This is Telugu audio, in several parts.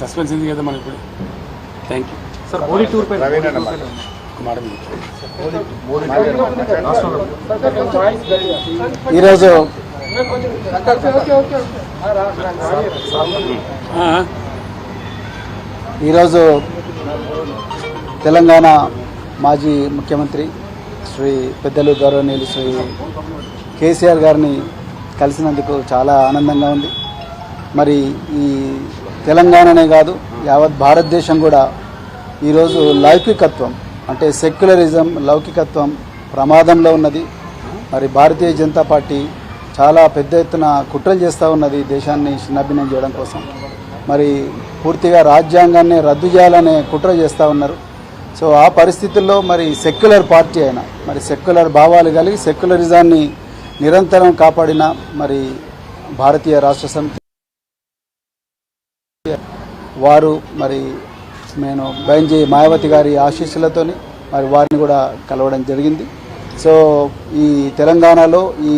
సస్పెన్స్ ఉంది కదా మనకి ఇప్పుడు. Thank you sir. Modi tour పై ఈరోజు తెలంగాణ మాజీ ముఖ్యమంత్రి శ్రీ పెద్దలు గౌరవనీయులు శ్రీ కేసీఆర్ గారిని కలిసినందుకు చాలా ఆనందంగా ఉంది. మరి ఈ తెలంగాణనే కాదు యావత్ భారతదేశం కూడా ఈరోజు లౌకికత్వం అంటే సెక్యులరిజం లౌకికత్వం ప్రమాదంలో ఉన్నది. మరి భారతీయ జనతా పార్టీ చాలా పెద్ద ఎత్తున కుట్రలు చేస్తూ ఉన్నది దేశాన్ని చిన్నభిన్నం చేయడం కోసం. మరి పూర్తిగా రాజ్యాంగాన్ని రద్దు చేయాలనే కుట్ర చేస్తూ ఉన్నారు. సో ఆ పరిస్థితుల్లో మరి సెక్యులర్ పార్టీ అయినా మరి సెక్యులర్ భావాలు కలిగి సెక్యులరిజాన్ని నిరంతరం కాపాడిన మరి భారతీయ రాష్ట్ర సమితి వారు మరి నేను బైంజీ మాయావతి గారి ఆశీస్సులతోని మరి వారిని కూడా కలవడం జరిగింది. సో ఈ తెలంగాణలో ఈ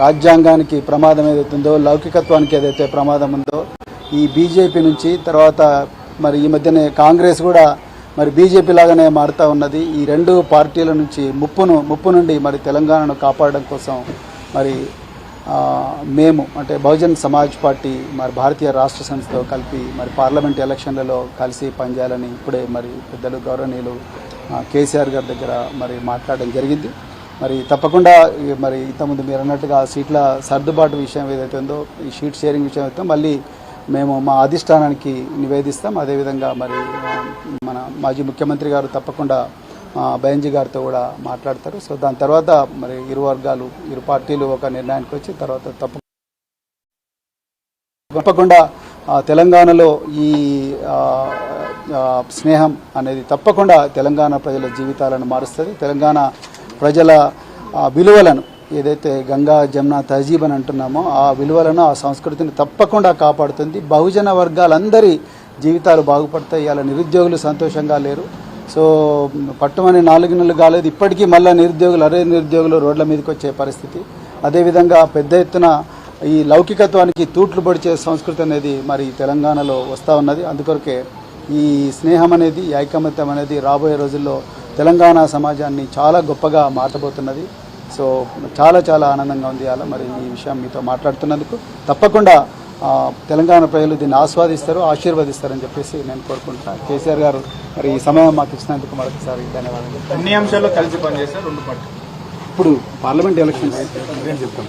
రాజ్యాంగానికి ప్రమాదం ఏదైతుందో లౌకికత్వానికి ఏదైతే ప్రమాదం ఉందో ఈ బీజేపీ నుంచి తర్వాత మరి ఈ మధ్యనే కాంగ్రెస్ కూడా మరి బీజేపీ లాగానే మారుతూ ఉన్నది. ఈ రెండు పార్టీల నుంచి ముప్పు నుండి మరి తెలంగాణను కాపాడడం కోసం మరి మేము అంటే బహుజన్ సమాజ్ పార్టీ మరి భారతీయ రాష్ట్ర సమితితో కలిపి మరి పార్లమెంట్ ఎలక్షన్లలో కలిసి పనిచేయాలని ఇప్పుడే మరి పెద్దలు గౌరవనీయులు కేసీఆర్ గారి దగ్గర మరి మాట్లాడడం జరిగింది. మరి తప్పకుండా మరి ఇంతకుముందు మీరు అన్నట్టుగా సీట్ల సర్దుబాటు విషయం ఏదైతే ఉందో ఈ షీట్ షేరింగ్ విషయం అయితే మళ్ళీ మేము మా అధిష్టానానికి నివేదిస్తాం. అదేవిధంగా మరి మన మాజీ ముఖ్యమంత్రి గారు తప్పకుండా బైంజీ గారితో కూడా మాట్లాడతారు. సో దాని తర్వాత మరి ఇరు వర్గాలు ఇరు పార్టీలు ఒక నిర్ణయానికి వచ్చి తర్వాత తప్పకుండా తెలంగాణలో ఈ స్నేహం అనేది తప్పకుండా తెలంగాణ ప్రజల జీవితాలను మారుస్తుంది. తెలంగాణ ప్రజల విలువలను ఏదైతే గంగా జమున తహజీబ్ అని అంటున్నామో ఆ విలువలను ఆ సంస్కృతిని తప్పకుండా కాపాడుతుంది. బహుజన వర్గాలందరి జీవితాలు బాగుపడతాయి. ఇలా నిరుద్యోగులు సంతోషంగా లేరు. సో పట్టుమని 4 నెలలు కాలేదు ఇప్పటికీ మళ్ళీ నిరుద్యోగులు రోడ్ల మీదకి వచ్చే పరిస్థితి. అదేవిధంగా పెద్ద ఎత్తున ఈ లౌకికత్వానికి తూట్లు పొడిచే సంస్కృతి అనేది మరి తెలంగాణలో వస్తూ ఉన్నది. అందుకొరకే ఈ స్నేహం అనేది ఈ ఐకమత్యం అనేది రాబోయే రోజుల్లో తెలంగాణ సమాజాన్ని చాలా గొప్పగా మార్చబోతున్నది. సో చాలా చాలా ఆనందంగా ఉంది అలా మరి ఈ విషయం మీతో మాట్లాడుతున్నందుకు. తప్పకుండా తెలంగాణ ప్రజలు దీన్ని ఆస్వాదిస్తారు ఆశీర్వదిస్తారని చెప్పేసి నేను కోరుకుంటున్నాను. కేసీఆర్ గారు మరి ఈ సమయం మాకు ఇచ్చినందుకు మరొకసారి ధన్యవాదాలు. అన్ని అంశాల్లో కలిసి పనిచేస్తారు రెండు పార్టీలు. ఇప్పుడు పార్లమెంట్ ఎలక్షన్స్ చెప్తాం.